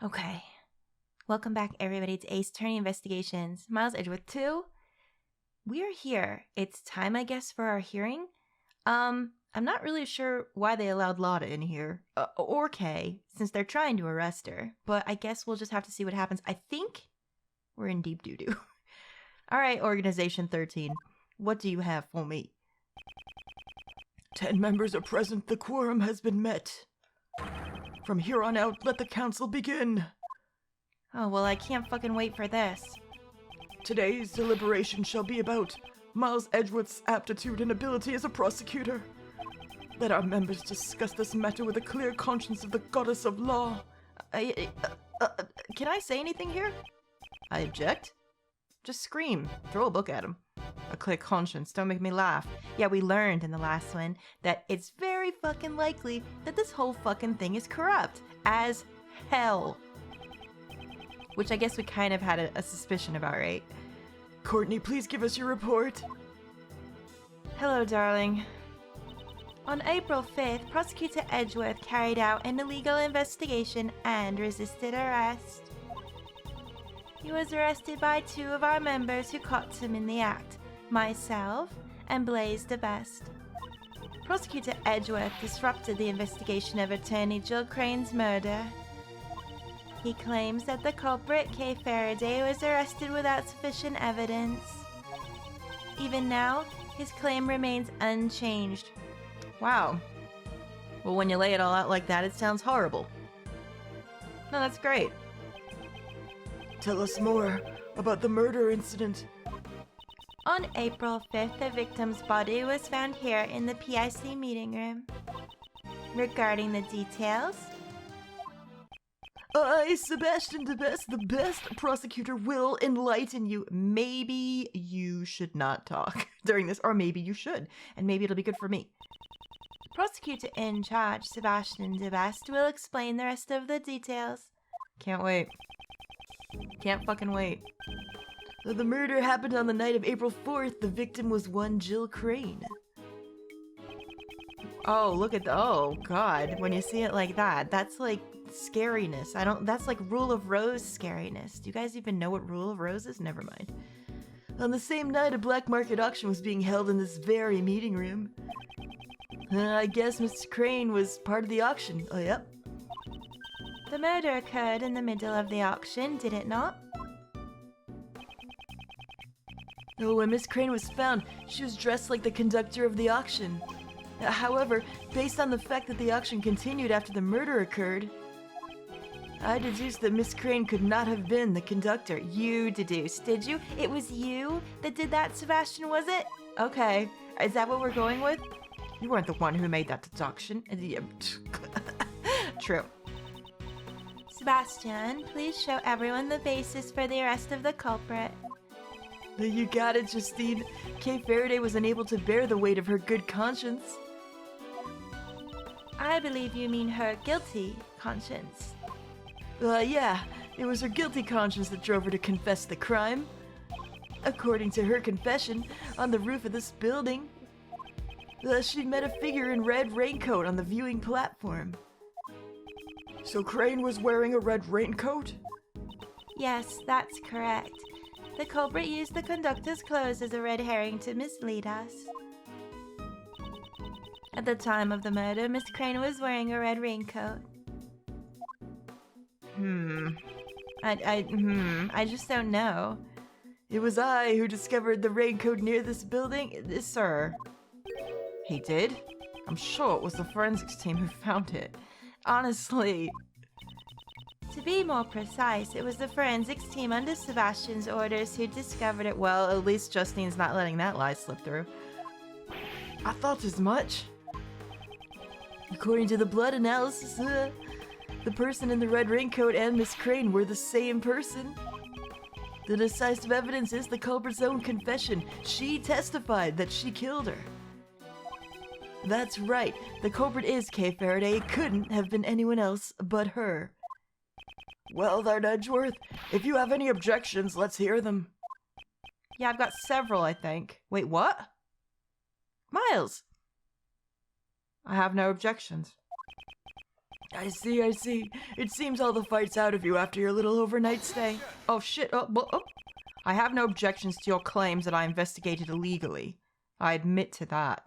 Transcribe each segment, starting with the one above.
Okay. Welcome back, everybody, to Ace Attorney Investigations. Miles Edgeworth 2. We're here. It's time, I guess, for our hearing. I'm not really sure why they allowed Lotta in here, or Kay, since they're trying to arrest her. But I guess we'll just have to see what happens. I think we're in deep doo-doo. All right, Organization 13. What do you have for me? 10 members are present. The quorum has been met. From here on out, let the council begin. Oh, well, I can't fucking wait for this. Today's deliberation shall be about Miles Edgeworth's aptitude and ability as a prosecutor. Let our members discuss this matter with a clear conscience of the goddess of law. Can I say anything here? I object. Just scream. Throw a book at him. A clear conscience. Don't make me laugh. Yeah, we learned in the last one that it's very fucking likely that this whole fucking thing is corrupt. As hell. Which I guess we kind of had a suspicion about, right? Courtney, please give us your report. Hello, darling. On April 5th, Prosecutor Edgeworth carried out an illegal investigation and resisted arrest. He was arrested by 2 of our members who caught him in the act, myself and Blaze the Best. Prosecutor Edgeworth disrupted the investigation of attorney Jill Crane's murder. He claims that the culprit, Kay Faraday, was arrested without sufficient evidence. Even now, his claim remains unchanged. Wow. Well, when you lay it all out like that, it sounds horrible. No, that's great. Tell us more about the murder incident. On April 5th, the victim's body was found here in the PIC meeting room. Regarding the details, Sebastian the best prosecutor will enlighten you. Maybe you should not talk during this, or maybe you should, and maybe it'll be good for me. Prosecutor in charge, Sebastian the Best, will explain the rest of the details. Can't wait. Can't fucking wait. The murder happened on the night of April 4th. The victim was one Jill Crane. Oh, look at oh god, when you see it like that, that's like scariness. That's like Rule of Rose scariness. Do you guys even know what Rule of Rose is? Never mind. On the same night, a black market auction was being held in this very meeting room. I guess Mr. Crane was part of the auction. Oh, yep. The murder occurred in the middle of the auction, did it not? Oh, when Miss Crane was found, she was dressed like the conductor of the auction. However, based on the fact that the auction continued after the murder occurred, I deduced that Miss Crane could not have been the conductor. You deduced, did you? It was you that did that, Sebastian, was it? Okay. Is that what we're going with? You weren't the one who made that deduction. True. Sebastian, please show everyone the basis for the arrest of the culprit. You got it, Justine. Kay Faraday was unable to bear the weight of her good conscience. I believe you mean her guilty conscience. Yeah. It was her guilty conscience that drove her to confess the crime. According to her confession, on the roof of this building, she met a figure in red raincoat on the viewing platform. So Crane was wearing a red raincoat? Yes, that's correct. The culprit used the conductor's clothes as a red herring to mislead us. At the time of the murder, Miss Crane was wearing a red raincoat. I just don't know. It was I who discovered the raincoat near this building, sir. He did? I'm sure it was the forensics team who found it. Honestly. To be more precise, it was the forensics team under Sebastian's orders who discovered it. Well, at least Justine's not letting that lie slip through. I thought as much. According to the blood analysis, the person in the red raincoat and Miss Crane were the same person. The decisive evidence is the culprit's own confession. She testified that she killed her. That's right. The culprit is Kay Faraday. It couldn't have been anyone else but her. Well then, Edgeworth, if you have any objections, let's hear them. Yeah, I've got several, I think. Wait, what? Miles! I have no objections. I see, I see. It seems all the fight's out of you after your little overnight stay. Oh, shit. I have no objections to your claims that I investigated illegally. I admit to that.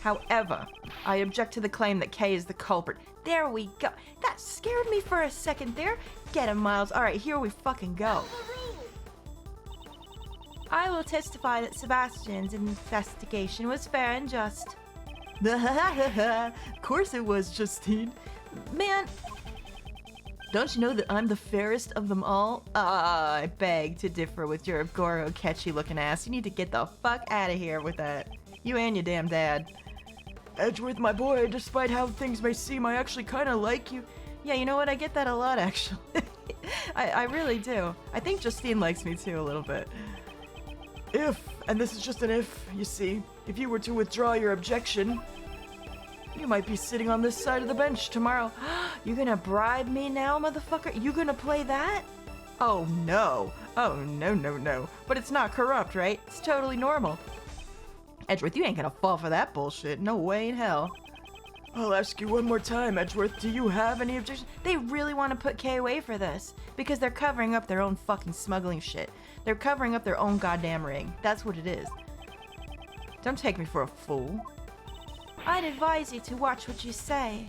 However, I object to the claim that Kay is the culprit. There we go. That scared me for a second there. Get him, Miles. All right, here we fucking go. I will testify that Sebastian's investigation was fair and just. Of course it was, Justine. Man, Don't you know that I'm the fairest of them all? I beg to differ with your Goro catchy looking ass. You need to get the fuck out of here with that. You and your damn dad. Edgeworth, my boy, despite how things may seem, I actually kind of like you. Yeah, you know what? I get that a lot, actually. I really do. I think Justine likes me too a little bit. If, and this is just an if, you see, if you were to withdraw your objection, you might be sitting on this side of the bench tomorrow. you gonna bribe me now, motherfucker? You gonna play that? Oh, no. Oh, no. But it's not corrupt, right? It's totally normal. Edgeworth, you ain't gonna fall for that bullshit. No way in hell. I'll ask you one more time, Edgeworth. Do you have any objections? They really want to put Kay away for this because they're covering up their own fucking smuggling shit. They're covering up their own goddamn ring. That's what it is. Don't take me for a fool. I'd advise you to watch what you say.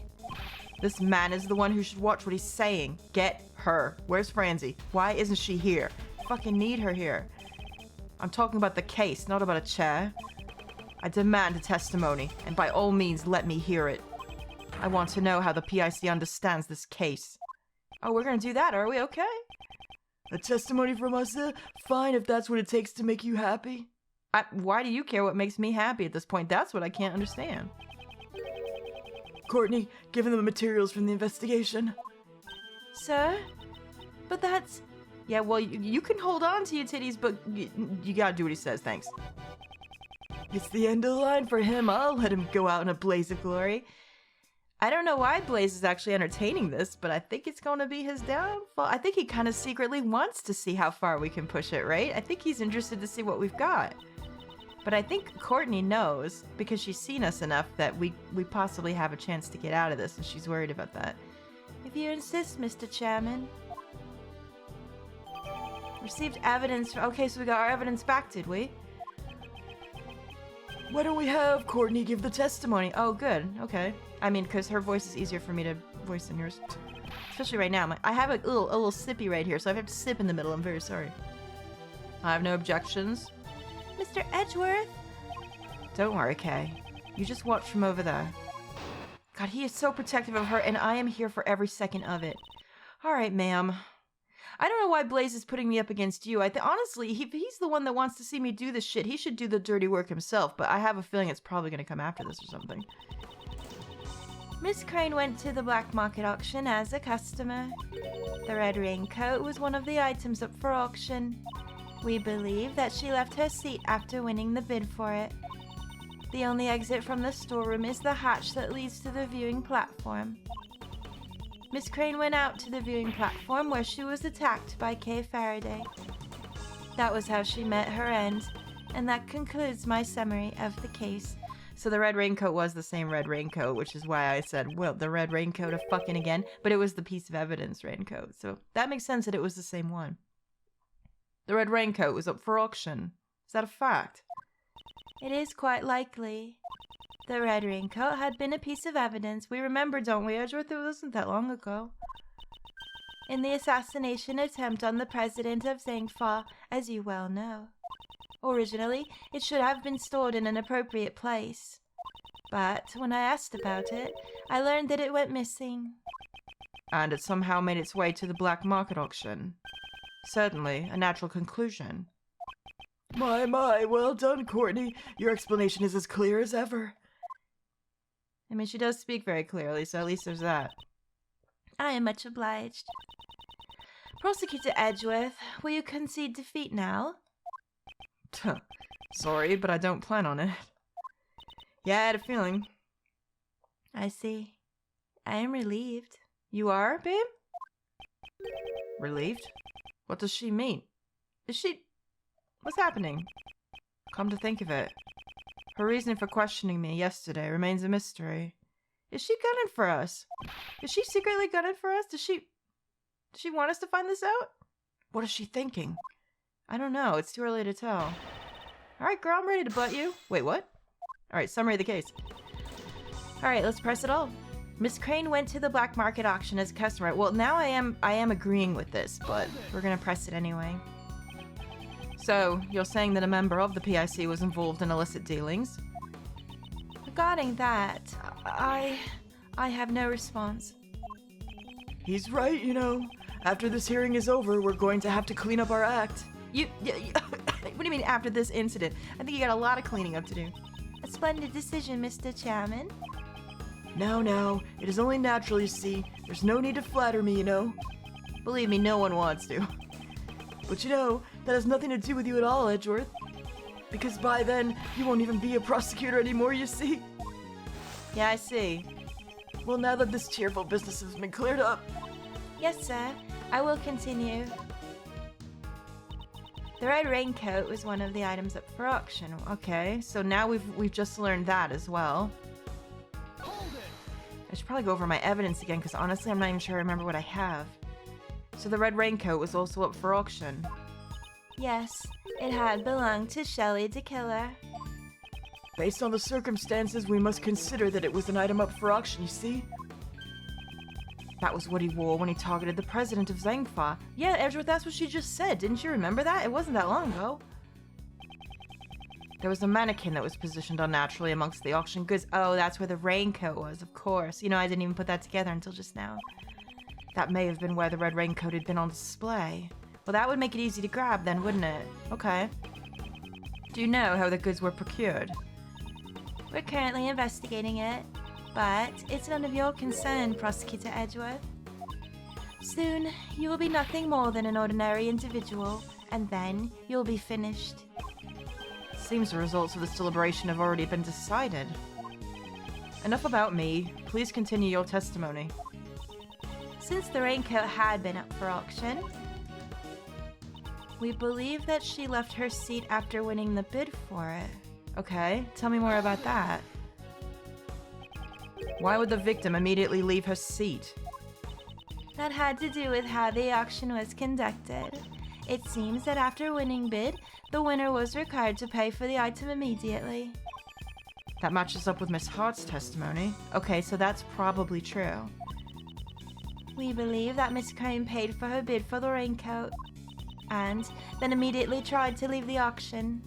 This man is the one who should watch what he's saying. Get her. Where's Francie? Why isn't she here? Fucking need her here. I'm talking about the case, not about a chair. I demand a testimony, and by all means, let me hear it. I want to know how the PIC understands this case. Oh, we're gonna do that, are we? Okay. A testimony from us? Fine, if that's what it takes to make you happy. Why do you care what makes me happy at this point? That's what I can't understand. Courtney, given the materials from the investigation. Sir? But that's... Yeah, well, you can hold on to your titties, but you gotta do what he says, thanks. It's the end of the line for him. I'll let him go out in a blaze of glory. I don't know why Blaze is actually entertaining this, but I think it's going to be his downfall. I think he kind of secretly wants to see how far we can push it, right? I think he's interested to see what we've got. But I think Courtney knows, because she's seen us enough, that we possibly have a chance to get out of this, and she's worried about that. If you insist, Mr. Chairman. Received evidence. Okay, so we got our evidence back, did we? Why don't we have Courtney give the testimony? Oh, good. Okay. I mean, because her voice is easier for me to voice than yours. Especially right now. I have a little sippy right here, so I have to sip in the middle. I'm very sorry. I have no objections. Mr. Edgeworth? Don't worry, Kay. You just watch from over there. God, he is so protective of her, and I am here for every second of it. All right, ma'am. I don't know why Blaze is putting me up against you. Honestly, he's the one that wants to see me do this shit. He should do the dirty work himself, but I have a feeling it's probably going to come after this or something. Miss Crane went to the black market auction as a customer. The red raincoat was one of the items up for auction. We believe that she left her seat after winning the bid for it. The only exit from the storeroom is the hatch that leads to the viewing platform. Miss Crane went out to the viewing platform where she was attacked by Kay Faraday. That was how she met her end, and that concludes my summary of the case. So the red raincoat was the same red raincoat, which is why I said, well, the red raincoat of fucking again, but it was the piece of evidence raincoat. So that makes sense that it was the same one. The red raincoat was up for auction. Is that a fact? It is quite likely. The red raincoat had been a piece of evidence. We remember, don't we, Edgeworth? It wasn't that long ago. In the assassination attempt on the president of Zangfa, as you well know. Originally, it should have been stored in an appropriate place. But when I asked about it, I learned that it went missing. And it somehow made its way to the black market auction. Certainly, a natural conclusion. My, well done, Courtney. Your explanation is as clear as ever. I mean, she does speak very clearly, so at least there's that. I am much obliged. Prosecutor Edgeworth, will you concede defeat now? Sorry, but I don't plan on it. Yeah, I had a feeling. I see. I am relieved. You are, babe? Relieved? What does she mean? Is she... What's happening? Come to think of it, her reasoning for questioning me yesterday remains a mystery. Is she gunning for us? Is she secretly gunning for us? Does she want us to find this out? What is she thinking? I don't know. It's too early to tell. Alright, girl, I'm ready to butt you. Wait, what? Alright, summary of the case. Alright, let's press it all. Miss Crane went to the black market auction as a customer. Well, now I am agreeing with this, but we're gonna press it anyway. So, you're saying that a member of the PIC was involved in illicit dealings? Regarding that, I have no response. He's right, you know. After this hearing is over, we're going to have to clean up our act. What do you mean after this incident? I think you got a lot of cleaning up to do. A splendid decision, Mr. Chairman. Now, it is only natural, you see. There's no need to flatter me, you know. Believe me, no one wants to. But you know, that has nothing to do with you at all, Edgeworth. Because by then, you won't even be a prosecutor anymore, you see. Yeah, I see. Well, now that this cheerful business has been cleared up. Yes, sir. I will continue. The red raincoat was one of the items up for auction. Okay, so now we've just learned that as well. I should probably go over my evidence again, because honestly, I'm not even sure I remember what I have. So the red raincoat was also up for auction. Yes, it had belonged to Shelley the Killer. Based on the circumstances, we must consider that it was an item up for auction, you see? That was what he wore when he targeted the president of Zangfa. Yeah, Edgeworth, that's what she just said. Didn't you remember that? It wasn't that long ago. There was a mannequin that was positioned unnaturally amongst the auction goods. Oh, that's where the raincoat was, of course. You know, I didn't even put that together until just now. That may have been where the red raincoat had been on display. Well, that would make it easy to grab then, wouldn't it? Okay. Do you know how the goods were procured? We're currently investigating it, but it's none of your concern, Prosecutor Edgeworth. Soon, you will be nothing more than an ordinary individual, and then you'll be finished. Seems the results of this deliberation have already been decided. Enough about me. Please continue your testimony. Since the raincoat had been up for auction, we believe that she left her seat after winning the bid for it. Okay, tell me more about that. Why would the victim immediately leave her seat? That had to do with how the auction was conducted. It seems that after winning bid, the winner was required to pay for the item immediately. That matches up with Miss Hart's testimony. Okay, so that's probably true. We believe that Miss Crane paid for her bid for the raincoat, and then immediately tried to leave the auction.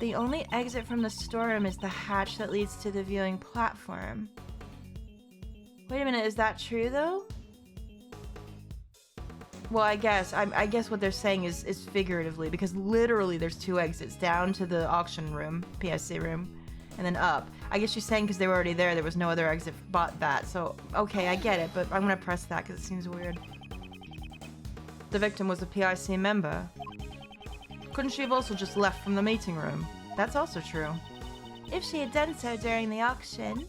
The only exit from the storeroom is the hatch that leads to the viewing platform. Wait a minute, is that true though? Well, I guess what they're saying is figuratively, because literally there's two exits down to the auction room, PSC room, and then up. I guess she's saying because they were already there was no other exit but that. So, okay, I get it, but I'm gonna press that because it seems weird. The victim was a PIC member. Couldn't she have also just left from the meeting room? That's also true. If she had done so during the auction,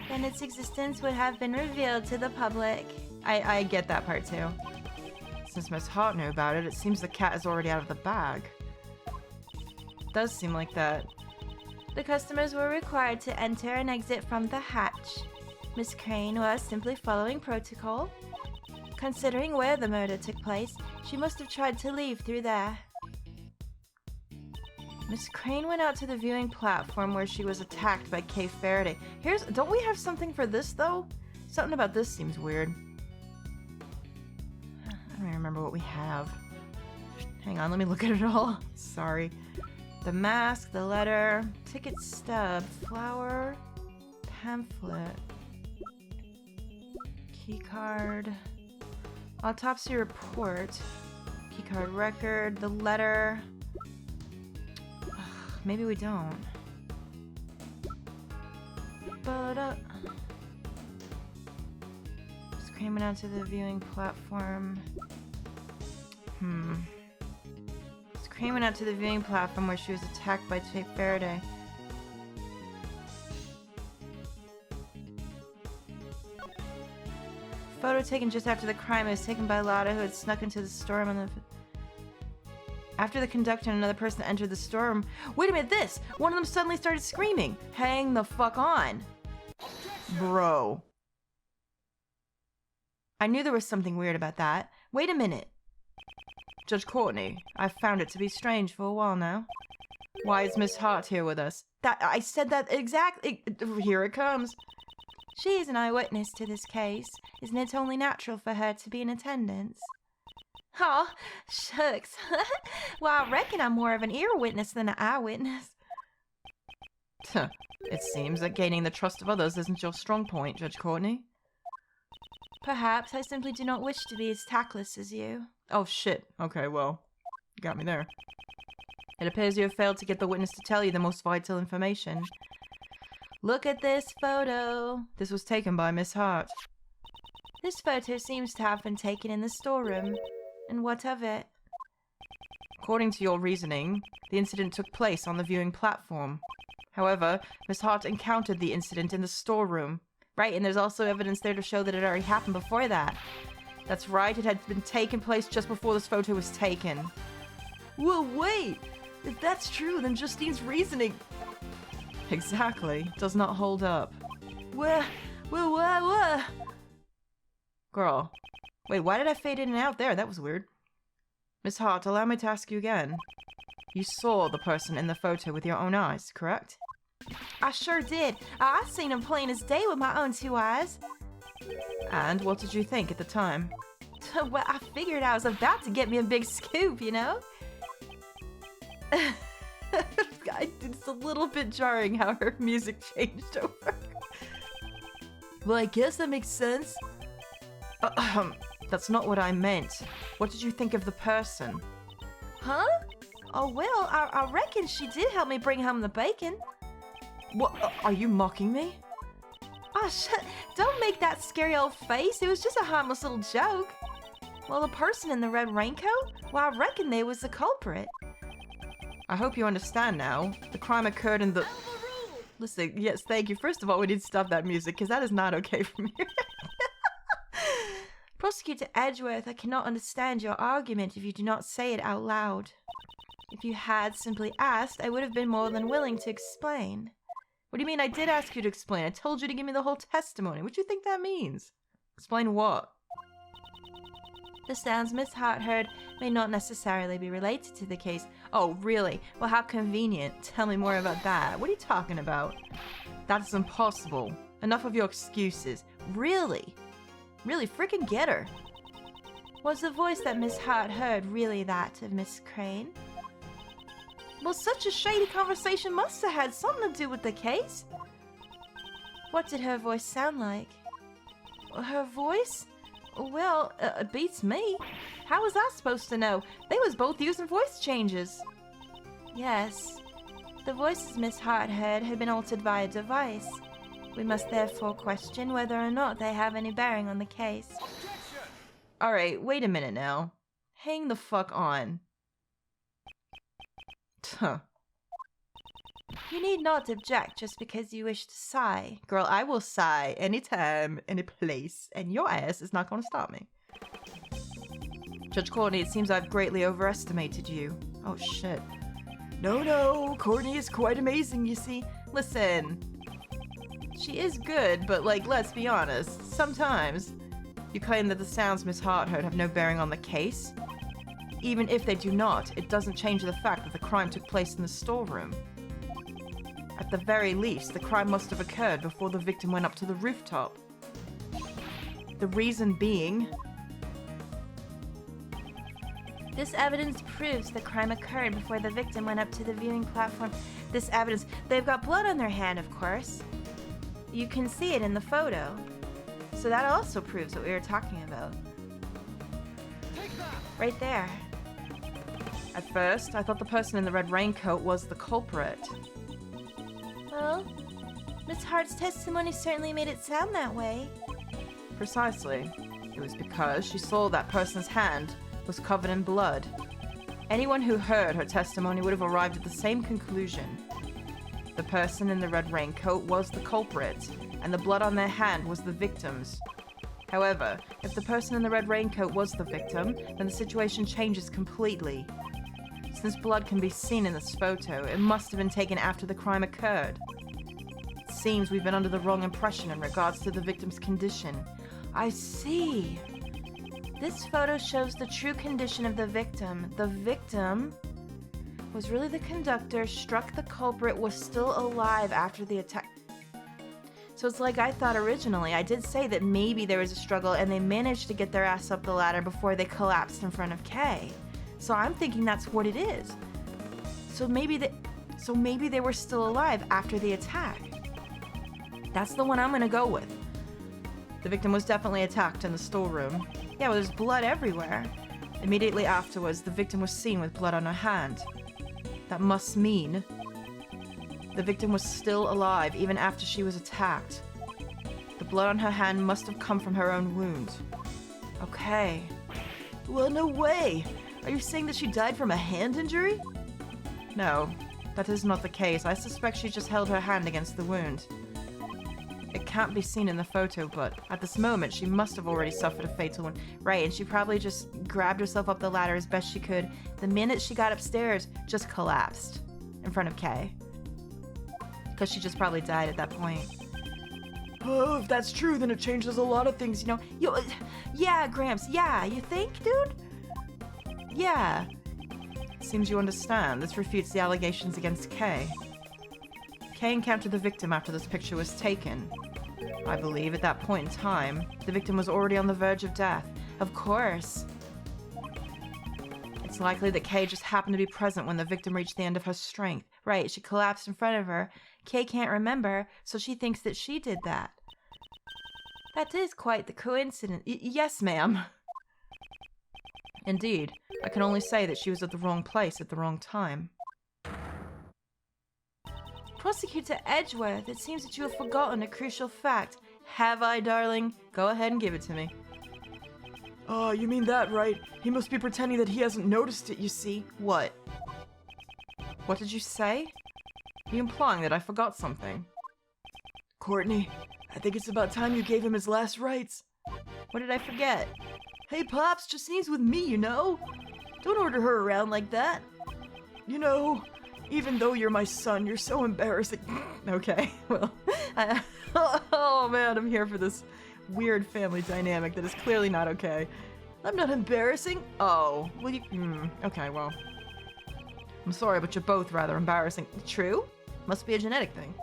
then its existence would have been revealed to the public. I get that part too. Since Miss Hart knew about it, it seems the cat is already out of the bag. Does seem like that. The customers were required to enter and exit from the hatch. Miss Crane was simply following protocol. Considering where the murder took place, she must have tried to leave through there. Miss Crane went out to the viewing platform where she was attacked by Faraday. Don't we have something for this though? Something about this seems weird. I don't even remember what we have. Hang on, let me look at it all. Sorry. The mask, the letter, ticket stub, flower, pamphlet, keycard, autopsy report, keycard record, the letter. Maybe we don't. Screaming out to the viewing platform. Screaming out to the viewing platform where she was attacked by Faraday. Photo taken just after the crime was taken by Lotta, who had snuck into the storeroom on the... After the conductor and another person entered the storeroom, wait a minute, this! One of them suddenly started screaming. Hang the fuck on. Bro. I knew there was something weird about that. Wait a minute. Judge Courtney, I've found it to be strange for a while now. Why is Miss Hart here with us? I said that exactly. Here it comes. She is an eyewitness to this case. Isn't it only natural for her to be in attendance? Oh, shucks. Well, I reckon I'm more of an ear witness than an eyewitness. It seems that gaining the trust of others isn't your strong point, Judge Courtney. Perhaps I simply do not wish to be as tactless as you. Oh, shit. Okay, well, you got me there. It appears you have failed to get the witness to tell you the most vital information. Look at this photo. This was taken by Miss Hart. This photo seems to have been taken in the storeroom. And what of it? According to your reasoning, the incident took place on the viewing platform. However, Miss Hart encountered the incident in the storeroom. Right, and there's also evidence there to show that it already happened before that. That's right, it had been taken place just before this photo was taken. Whoa, wait! If that's true, then Justine's reasoning... Exactly. Does not hold up. What? Girl. Wait, why did I fade in and out there? That was weird. Miss Hart, allow me to ask you again. You saw the person in the photo with your own eyes, correct? I sure did. I seen him plain as day with my own 2 eyes. And what did you think at the time? Well, I figured I was about to get me a big scoop, you know? It's a little bit jarring how her music changed over. Well, I guess that makes sense. That's not what I meant. What did you think of the person? Huh? Oh, well, I reckon she did help me bring home the bacon. What? Are you mocking me? Oh, don't make that scary old face. It was just a harmless little joke. Well, the person in the red raincoat? Well, I reckon they was the culprit. I hope you understand now. The crime occurred in the... Listen, yes, thank you. First of all, we need to stop that music, because that is not okay for me. Prosecutor Edgeworth, I cannot understand your argument if you do not say it out loud. If you had simply asked, I would have been more than willing to explain. What do you mean I did ask you to explain? I told you to give me the whole testimony. What do you think that means? Explain what? The sounds Miss Hart heard may not necessarily be related to the case. Oh, really? Well, how convenient. Tell me more about that. What are you talking about? That's impossible. Enough of your excuses. Really? Really, frickin' get her. Was the voice that Miss Hart heard really that of Miss Crane? Well, such a shady conversation must have had something to do with the case. What did her voice sound like? Her voice? Well, it beats me. How was I supposed to know? They was both using voice changes. Yes. The voices Miss Hart heard had been altered by a device. We must therefore question whether or not they have any bearing on the case. Alright, wait a minute now. Hang the fuck on. Huh. You need not object just because you wish to sigh. Girl, I will sigh anytime, any place, and your ass is not going to stop me. Judge Courtney, it seems I've greatly overestimated you. Oh, shit. No, Courtney is quite amazing, you see. Listen. She is good, but, like, let's be honest. Sometimes you claim that the sounds Miss Hart heard have no bearing on the case. Even if they do not, it doesn't change the fact that the crime took place in the storeroom. At the very least, the crime must have occurred before the victim went up to the rooftop. The reason being... This evidence proves the crime occurred before the victim went up to the viewing platform. This evidence... They've got blood on their hand, of course. You can see it in the photo. So that also proves what we were talking about. Right there. At first, I thought the person in the red raincoat was the culprit. Well, Miss Hart's testimony certainly made it sound that way. Precisely. It was because she saw that person's hand was covered in blood. Anyone who heard her testimony would have arrived at the same conclusion. The person in the red raincoat was the culprit, and the blood on their hand was the victim's. However, if the person in the red raincoat was the victim, then the situation changes completely. Since blood can be seen in this photo, it must have been taken after the crime occurred. It seems we've been under the wrong impression in regards to the victim's condition. I see. This photo shows the true condition of the victim. The victim was really the conductor, struck the culprit, was still alive after the attack. So it's like I thought originally. I did say that maybe there was a struggle and they managed to get their ass up the ladder before they collapsed in front of Kay. So I'm thinking that's what it is. So maybe they were still alive after the attack. That's the one I'm gonna go with. The victim was definitely attacked in the storeroom. Yeah, well, there's blood everywhere. Immediately afterwards, the victim was seen with blood on her hand. That must mean the victim was still alive even after she was attacked. The blood on her hand must have come from her own wound. Okay. Well, no way! Are you saying that she died from a hand injury? No, that is not the case. I suspect she just held her hand against the wound. It can't be seen in the photo, but at this moment, she must have already suffered a fatal wound. Right, and she probably just grabbed herself up the ladder as best she could. The minute she got upstairs, just collapsed in front of Kay. Because she just probably died at that point. Oh, if that's true, then it changes a lot of things, you know. Yeah, Gramps, yeah, you think, dude? Yeah. Seems you understand. This refutes the allegations against Kay. Kay encountered the victim after this picture was taken. I believe at that point in time, the victim was already on the verge of death. Of course. It's likely that Kay just happened to be present when the victim reached the end of her strength. Right, she collapsed in front of her. Kay can't remember, so she thinks that she did that. That is quite the coincidence. Yes, ma'am. Indeed, I can only say that she was at the wrong place at the wrong time. Prosecutor Edgeworth, it seems that you have forgotten a crucial fact. Have I, darling? Go ahead and give it to me. Oh, you mean that, right? He must be pretending that he hasn't noticed it, you see. What? What did you say? Are you implying that I forgot something? Courtney, I think it's about time you gave him his last rites. What did I forget? Hey, Pops, Justine's with me, you know? Don't order her around like that. You know, even though you're my son, you're so embarrassing. Okay, well, oh man, I'm here for this weird family dynamic that is clearly not okay. I'm not embarrassing. Oh, well okay, well. I'm sorry, but you're both rather embarrassing. True? Must be a genetic thing.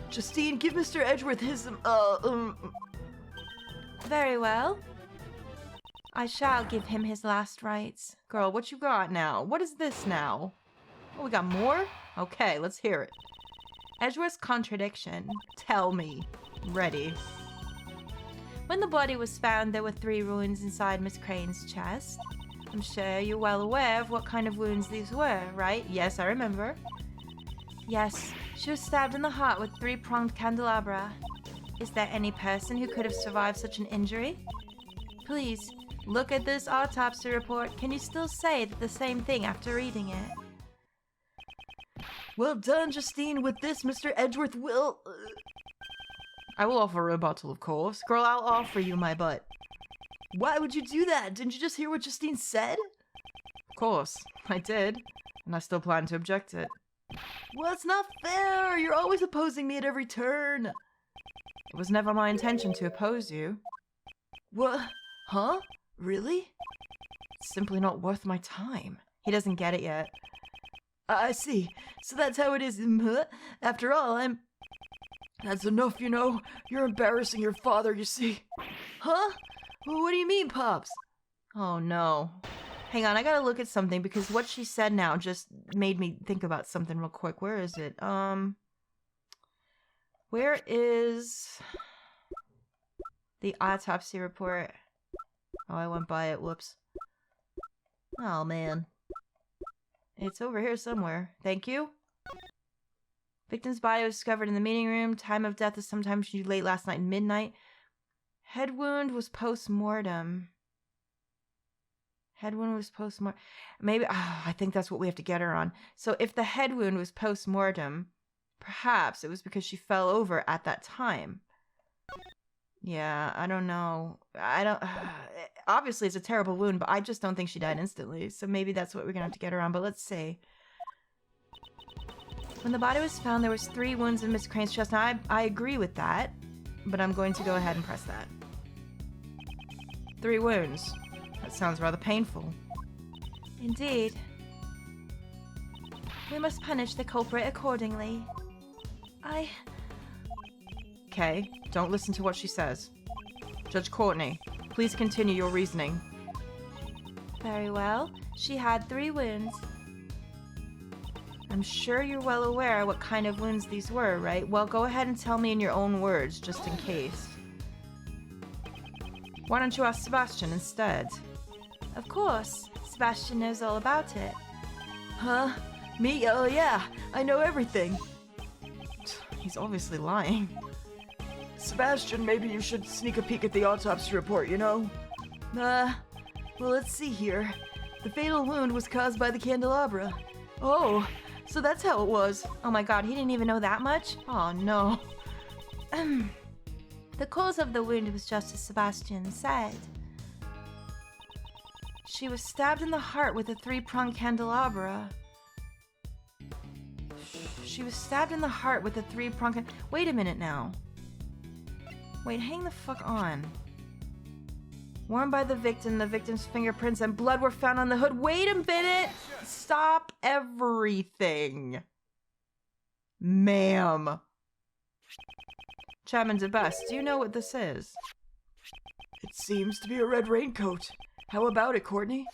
Justine, give Mr. Edgeworth his, Very well. I shall give him his last rites. Girl, what you got now? What is this now? Oh, we got more? Okay, let's hear it. Edgeworth's contradiction. Tell me. Ready. When the body was found, there were 3 wounds inside Miss Crane's chest. I'm sure you're well aware of what kind of wounds these were, right? Yes, I remember. Yes, she was stabbed in the heart with 3-pronged candelabra. Is there any person who could have survived such an injury? Please, look at this autopsy report. Can you still say the same thing after reading it? Well done, Justine. With this, Mr. Edgeworth will... I will offer a rebuttal, of course. Girl, I'll offer you my butt. Why would you do that? Didn't you just hear what Justine said? Of course, I did. And I still plan to object it. Well, it's not fair. You're always opposing me at every turn. It was never my intention to oppose you. What? Huh? Really? It's simply not worth my time. He doesn't get it yet. I see. So that's how it is. After all, That's enough, you know. You're embarrassing your father, you see. Huh? Well, what do you mean, Pops? Oh, no. Hang on, I gotta look at something because what she said now just made me think about something real quick. Where is it? Where is the autopsy report? Oh, I went by it. Whoops. Oh, man. It's over here somewhere. Thank you. Victim's body was discovered in the meeting room. Time of death is sometime late last night, midnight. Head wound was post-mortem. Head wound was post-mortem. Maybe, I think that's what we have to get her on. So if the head wound was post-mortem, perhaps it was because she fell over at that time. Yeah, I don't know. obviously it's a terrible wound, but I just don't think she died instantly. So maybe that's what we're gonna have to get around, but let's see. When the body was found, there was 3 wounds in Miss Crane's chest. Now, I agree with that, but I'm going to go ahead and press that. 3 wounds. That sounds rather painful. Indeed. We must punish the culprit accordingly. Okay, don't listen to what she says. Judge Courtney, please continue your reasoning. Very well. She had 3 wounds. I'm sure you're well aware what kind of wounds these were, right? Well, go ahead and tell me in your own words, just in case. Why don't you ask Sebastian instead? Of course. Sebastian knows all about it. Huh? Me? Oh yeah, I know everything. He's obviously lying. Sebastian, maybe you should sneak a peek at the autopsy report, you know? Well, let's see here. The fatal wound was caused by the candelabra. Oh, so that's how it was. Oh my god, he didn't even know that much? Oh no. The cause of the wound was just as Sebastian said. She was stabbed in the heart with a 3-pronged candelabra. She was stabbed in the heart with a 3-pronged... Wait a minute now. Wait, hang the fuck on. Worn by the victim's fingerprints and blood were found on the hood. Wait a minute! Stop everything. Ma'am. Chairman DeBest, do you know what this is? It seems to be a red raincoat. How about it, Courtney?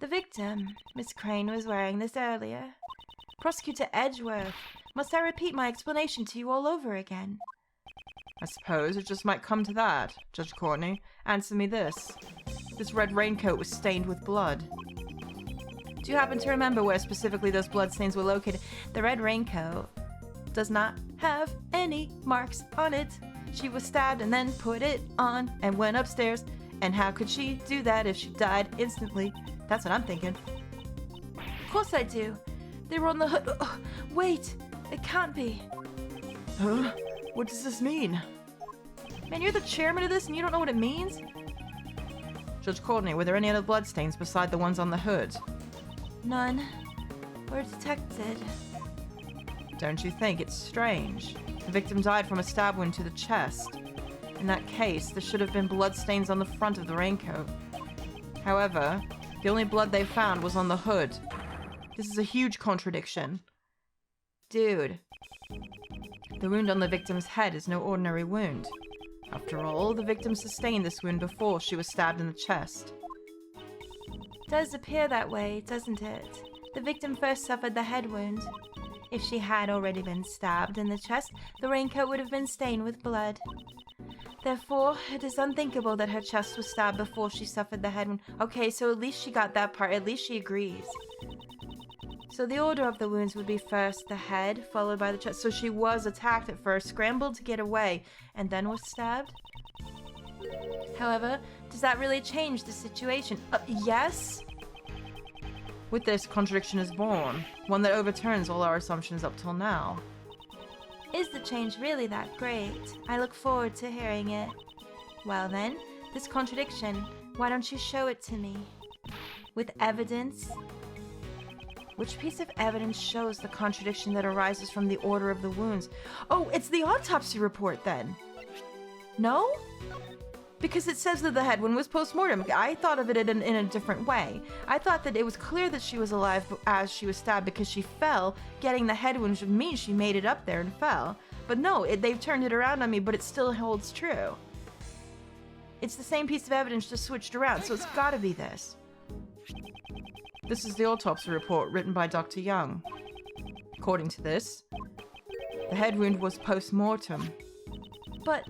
The victim, Miss Crane, was wearing this earlier. Prosecutor Edgeworth, must I repeat my explanation to you all over again? I suppose it just might come to that, Judge Courtney. Answer me this. This red raincoat was stained with blood. Do you happen to remember where specifically those bloodstains were located? The red raincoat does not have any marks on it. She was stabbed and then put it on and went upstairs. And how could she do that if she died instantly? That's what I'm thinking. Of course I do. They were on the hood. Oh, wait, it can't be. Huh? What does this mean? Man, you're the chairman of this and you don't know what it means? Judge Courtney, were there any other bloodstains beside the ones on the hood? None were detected. Don't you think it's strange? The victim died from a stab wound to the chest. In that case, there should have been bloodstains on the front of the raincoat. However, the only blood they found was on the hood. This is a huge contradiction. Dude, the wound on the victim's head is no ordinary wound. After all, the victim sustained this wound before she was stabbed in the chest. Does appear that way, doesn't it? The victim first suffered the head wound. If she had already been stabbed in the chest, the raincoat would have been stained with blood. Therefore, it is unthinkable that her chest was stabbed before she suffered the head wound. Okay, so at least she got that part. At least she agrees. So the order of the wounds would be first the head, followed by the chest. So she was attacked at first, scrambled to get away, and then was stabbed? However, does that really change the situation? Yes? With this, contradiction is born, one that overturns all our assumptions up till now. Is the change really that great? I look forward to hearing it. Well then, this contradiction, why don't you show it to me? With evidence? Which piece of evidence shows the contradiction that arises from the order of the wounds? Oh, it's the autopsy report then. No? Because it says that the head wound was post-mortem. I thought of it in a different way. I thought that it was clear that she was alive as she was stabbed because she fell. Getting the head wound should mean she made it up there and fell. But no, they've turned it around on me, but it still holds true. It's the same piece of evidence just switched around, so it's gotta be this. This is the autopsy report written by Dr. Young. According to this, the head wound was post-mortem. But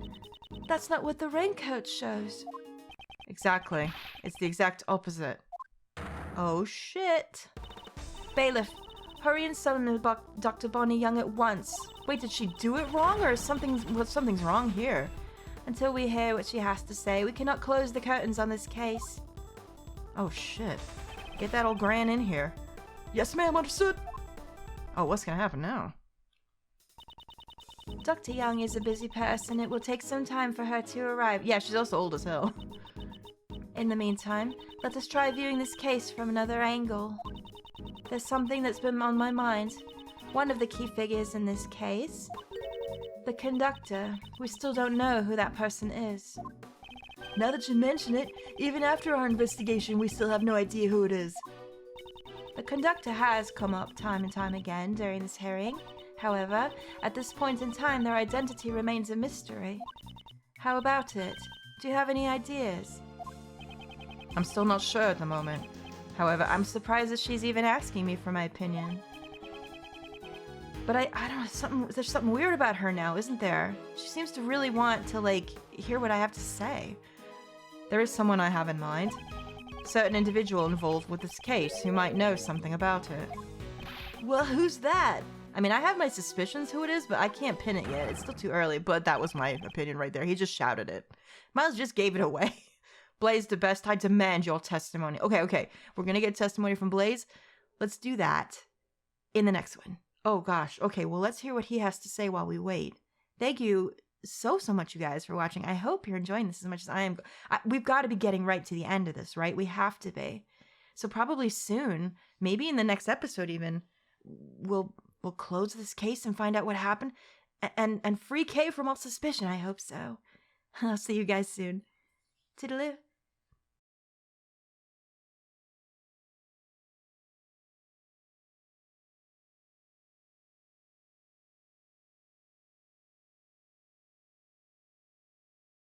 that's not what the raincoat shows. Exactly. It's the exact opposite. Oh shit. Bailiff, hurry and summon Dr. Bonnie Young at once. Wait, did she do it wrong or something's wrong here? Until we hear what she has to say, we cannot close the curtains on this case. Oh shit. Get that old gran in here. Yes, ma'am, understood. Oh, what's gonna happen now? Dr. Young is a busy person. It will take some time for her to arrive. Yeah, she's also old as hell. In the meantime, let us try viewing this case from another angle. There's something that's been on my mind. One of the key figures in this case, the conductor. We still don't know who that person is. Now that you mention it, even after our investigation, we still have no idea who it is. The conductor has come up time and time again during this hearing. However, at this point in time, their identity remains a mystery. How about it? Do you have any ideas? I'm still not sure at the moment. However, I'm surprised that she's even asking me for my opinion. But I don't know, there's something weird about her now, isn't there? She seems to really want to, like, hear what I have to say. There is someone I have in mind. A certain individual involved with this case who might know something about it. Well, who's that? I mean, I have my suspicions who it is, but I can't pin it yet. It's still too early, but that was my opinion right there. He just shouted it. Miles just gave it away. Blaze the best. I demand your testimony. Okay. We're going to get testimony from Blaze. Let's do that in the next one. Oh, gosh. Okay, well, let's hear what he has to say while we wait. Thank you so much, you guys, for watching. I hope you're enjoying this as much as I am. We've got to be getting right to the end of this, right? We have to be. So probably soon, maybe in the next episode even, we'll close this case and find out what happened and free Kay from all suspicion. I hope so. I'll see you guys soon. Toodaloo.